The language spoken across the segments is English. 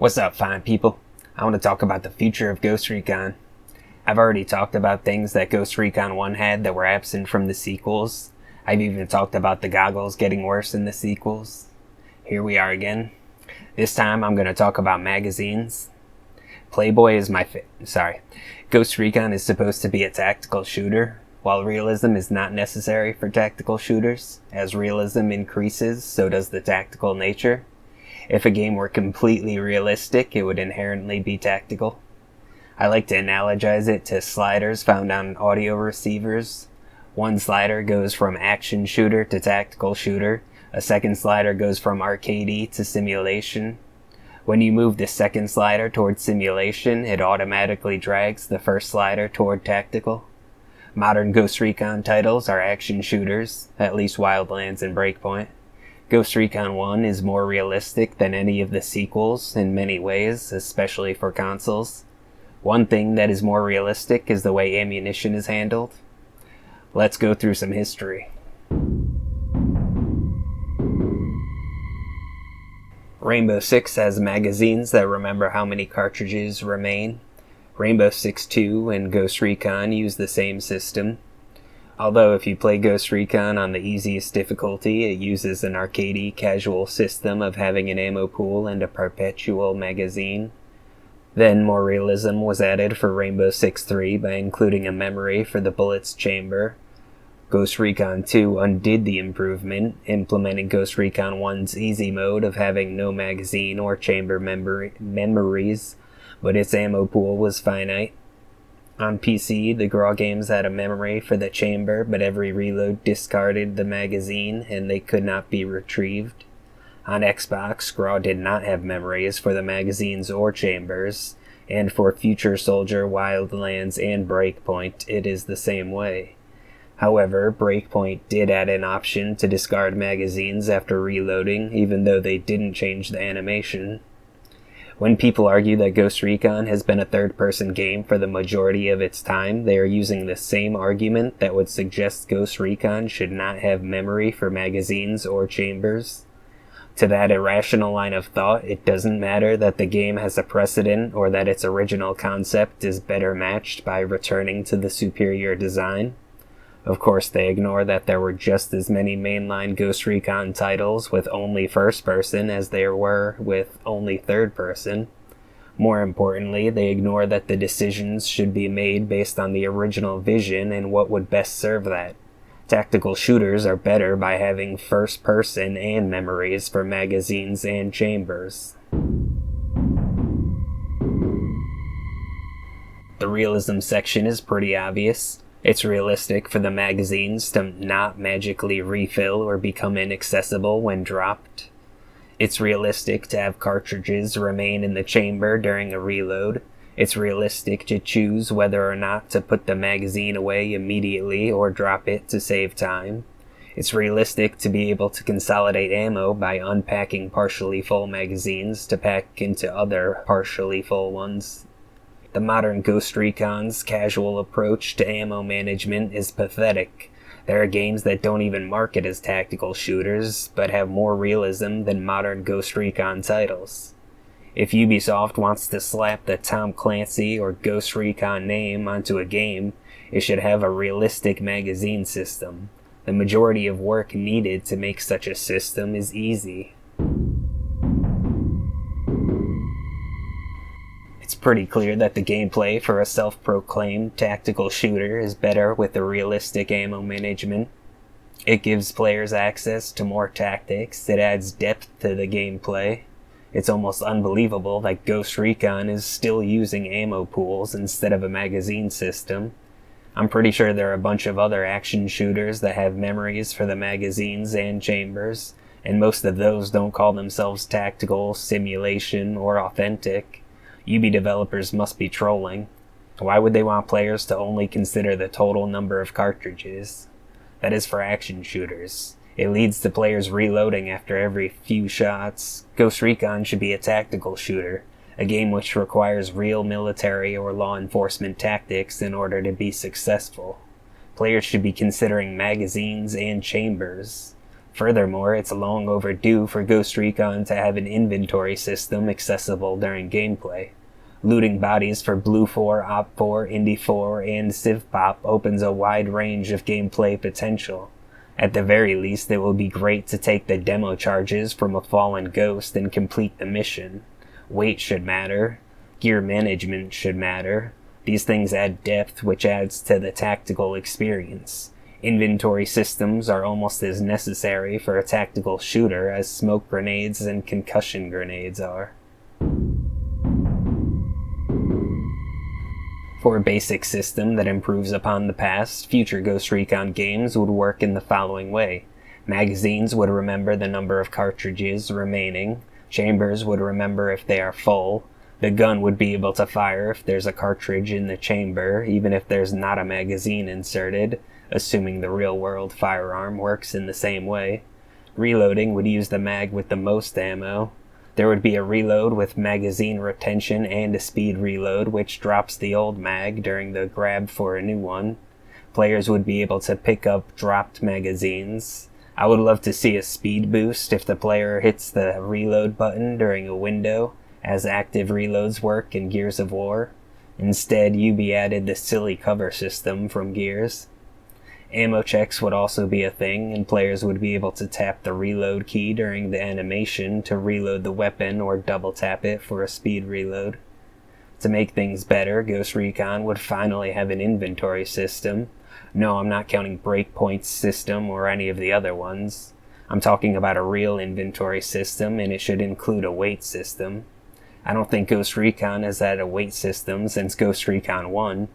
What's up, fine people? I want to talk about the future of Ghost Recon. I've already talked about things that Ghost Recon 1 had that were absent from the sequels. I've even talked about the goggles getting worse in the sequels. Here we are again. This time I'm going to talk about magazines. Playboy is Ghost Recon is supposed to be a tactical shooter, while realism is not necessary for tactical shooters. As realism increases, so does the tactical nature. If a game were completely realistic, it would inherently be tactical. I like to analogize it to sliders found on audio receivers. One slider goes from action shooter to tactical shooter. A second slider goes from arcadey to simulation. When you move the second slider toward simulation, it automatically drags the first slider toward tactical. Modern Ghost Recon titles are action shooters, at least Wildlands and Breakpoint. Ghost Recon 1 is more realistic than any of the sequels in many ways, especially for consoles. One thing that is more realistic is the way ammunition is handled. Let's go through some history. Rainbow Six has magazines that remember how many cartridges remain. Rainbow Six 2 and Ghost Recon use the same system. Although if you play Ghost Recon on the easiest difficulty, it uses an arcadey casual system of having an ammo pool and a perpetual magazine. Then more realism was added for Rainbow Six 3 by including a memory for the bullet's chamber. Ghost Recon 2 undid the improvement, implementing Ghost Recon 1's easy mode of having no magazine or chamber memories, but its ammo pool was finite. On PC, the GRAW games had a memory for the chamber, but every reload discarded the magazine and they could not be retrieved. On Xbox, GRAW did not have memories for the magazines or chambers, and for Future Soldier, Wildlands, and Breakpoint, it is the same way. However, Breakpoint did add an option to discard magazines after reloading, even though they didn't change the animation. When people argue that Ghost Recon has been a third-person game for the majority of its time, they are using the same argument that would suggest Ghost Recon should not have memory for magazines or chambers. To that irrational line of thought, it doesn't matter that the game has a precedent or that its original concept is better matched by returning to the superior design. Of course, they ignore that there were just as many mainline Ghost Recon titles with only first-person as there were with only third-person. More importantly, they ignore that the decisions should be made based on the original vision and what would best serve that. Tactical shooters are better by having first-person and memories for magazines and chambers. The realism section is pretty obvious. It's realistic for the magazines to not magically refill or become inaccessible when dropped. It's realistic to have cartridges remain in the chamber during a reload. It's realistic to choose whether or not to put the magazine away immediately or drop it to save time. It's realistic to be able to consolidate ammo by unpacking partially full magazines to pack into other partially full ones. The modern Ghost Recon's casual approach to ammo management is pathetic. There are games that don't even market as tactical shooters, but have more realism than modern Ghost Recon titles. If Ubisoft wants to slap the Tom Clancy or Ghost Recon name onto a game, it should have a realistic magazine system. The majority of work needed to make such a system is easy. It's pretty clear that the gameplay for a self-proclaimed tactical shooter is better with the realistic ammo management. It gives players access to more tactics, it adds depth to the gameplay. It's almost unbelievable that Ghost Recon is still using ammo pools instead of a magazine system. I'm pretty sure there are a bunch of other action shooters that have memories for the magazines and chambers, and most of those don't call themselves tactical, simulation, or authentic. Ubi developers must be trolling. Why would they want players to only consider the total number of cartridges? That is for action shooters. It leads to players reloading after every few shots. Ghost Recon should be a tactical shooter, a game which requires real military or law enforcement tactics in order to be successful. Players should be considering magazines and chambers. Furthermore, it's long overdue for Ghost Recon to have an inventory system accessible during gameplay. Looting bodies for Blue 4, Op 4, Indy 4, and Civ Pop opens a wide range of gameplay potential. At the very least, it will be great to take the demo charges from a fallen ghost and complete the mission. Weight should matter. Gear management should matter. These things add depth, which adds to the tactical experience. Inventory systems are almost as necessary for a tactical shooter as smoke grenades and concussion grenades are. For a basic system that improves upon the past, future Ghost Recon games would work in the following way. Magazines would remember the number of cartridges remaining. Chambers would remember if they are full. The gun would be able to fire if there's a cartridge in the chamber, even if there's not a magazine inserted, assuming the real-world firearm works in the same way. Reloading would use the mag with the most ammo. There would be a reload with magazine retention and a speed reload, which drops the old mag during the grab for a new one. Players would be able to pick up dropped magazines. I would love to see a speed boost if the player hits the reload button during a window, as active reloads work in Gears of War. Instead, Ubi added the silly cover system from Gears. Ammo checks would also be a thing, and players would be able to tap the reload key during the animation to reload the weapon or double tap it for a speed reload. To make things better, Ghost Recon would finally have an inventory system. No, I'm not counting Breakpoint's system or any of the other ones. I'm talking about a real inventory system, and it should include a weight system. I don't think Ghost Recon has had a weight system since Ghost Recon 1.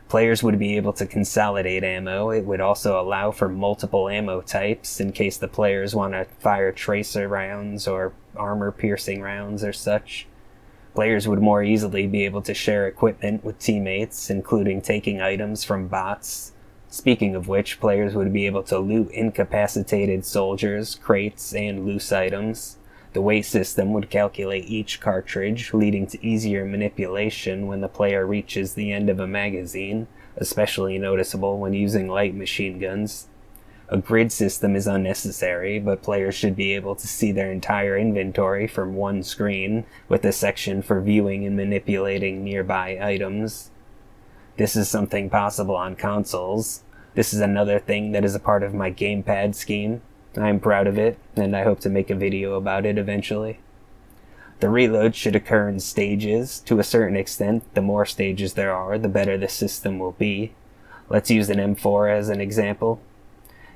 Players would be able to consolidate ammo. It would also allow for multiple ammo types in case the players want to fire tracer rounds or armor-piercing rounds or such. Players would more easily be able to share equipment with teammates, including taking items from bots. Speaking of which, players would be able to loot incapacitated soldiers, crates, and loose items. The weight system would calculate each cartridge, leading to easier manipulation when the player reaches the end of a magazine, especially noticeable when using light machine guns. A grid system is unnecessary, but players should be able to see their entire inventory from one screen, with a section for viewing and manipulating nearby items. This is something possible on consoles. This is another thing that is a part of my gamepad scheme. I'm proud of it, and I hope to make a video about it eventually. The reload should occur in stages. To a certain extent, the more stages there are, the better the system will be. Let's use an M4 as an example.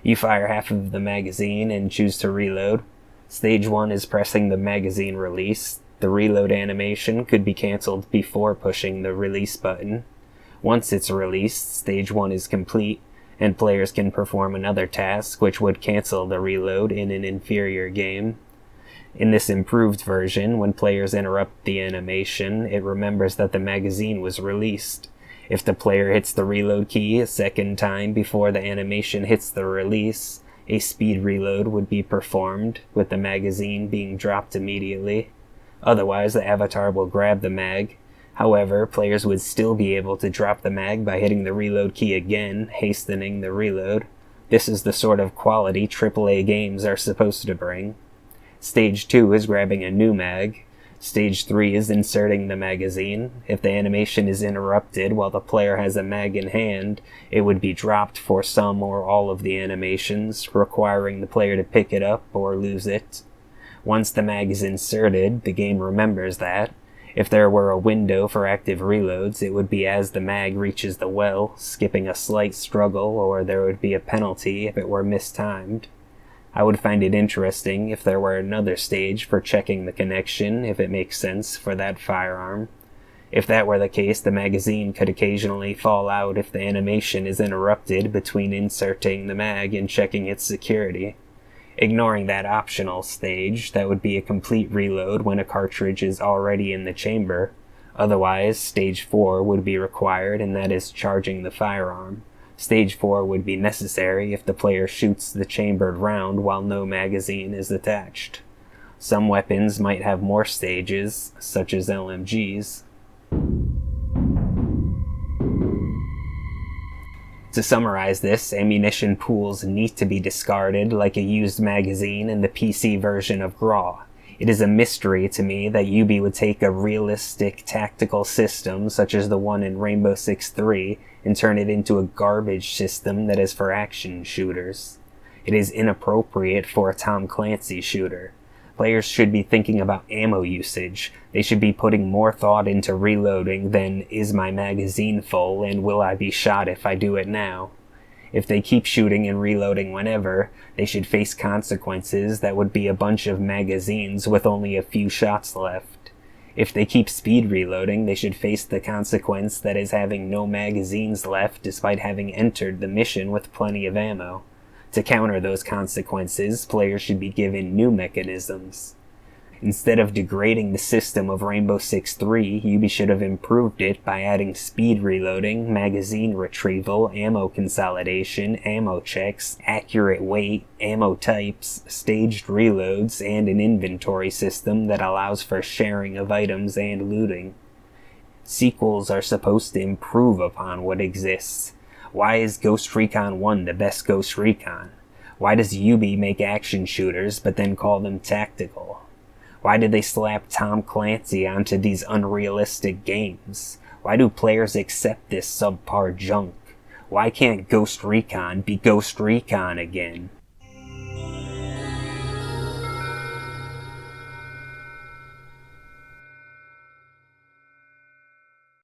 You fire half of the magazine and choose to reload. Stage 1 is pressing the magazine release. The reload animation could be cancelled before pushing the release button. Once it's released, stage 1 is complete, and players can perform another task which would cancel the reload in an inferior game. In this improved version, when players interrupt the animation, it remembers that the magazine was released. If the player hits the reload key a second time before the animation hits the release, a speed reload would be performed, with the magazine being dropped immediately. Otherwise, the avatar will grab the mag. However, players would still be able to drop the mag by hitting the reload key again, hastening the reload. This is the sort of quality AAA games are supposed to bring. Stage 2 is grabbing a new mag. Stage 3 is inserting the magazine. If the animation is interrupted while the player has a mag in hand, it would be dropped for some or all of the animations, requiring the player to pick it up or lose it. Once the mag is inserted, the game remembers that. If there were a window for active reloads, it would be as the mag reaches the well, skipping a slight struggle, or there would be a penalty if it were mistimed. I would find it interesting if there were another stage for checking the connection, if it makes sense for that firearm. If that were the case, the magazine could occasionally fall out if the animation is interrupted between inserting the mag and checking its security. Ignoring that optional stage, that would be a complete reload when a cartridge is already in the chamber. Otherwise, stage 4 would be required, and that is charging the firearm. Stage 4 would be necessary if the player shoots the chambered round while no magazine is attached. Some weapons might have more stages, such as LMGs. To summarize this, ammunition pools need to be discarded like a used magazine in the PC version of GRAW. It is a mystery to me that Ubi would take a realistic tactical system such as the one in Rainbow Six 3 and turn it into a garbage system that is for action shooters. It is inappropriate for a Tom Clancy shooter. Players should be thinking about ammo usage. They should be putting more thought into reloading than, is my magazine full and will I be shot if I do it now? If they keep shooting and reloading whenever, they should face consequences that would be a bunch of magazines with only a few shots left. If they keep speed reloading, they should face the consequence that is having no magazines left despite having entered the mission with plenty of ammo. To counter those consequences, players should be given new mechanisms. Instead of degrading the system of Rainbow Six 3, Ubi should have improved it by adding speed reloading, magazine retrieval, ammo consolidation, ammo checks, accurate weight, ammo types, staged reloads, and an inventory system that allows for sharing of items and looting. Sequels are supposed to improve upon what exists. Why is Ghost Recon 1 the best Ghost Recon? Why does Ubi make action shooters but then call them tactical? Why did they slap Tom Clancy onto these unrealistic games? Why do players accept this subpar junk? Why can't Ghost Recon be Ghost Recon again?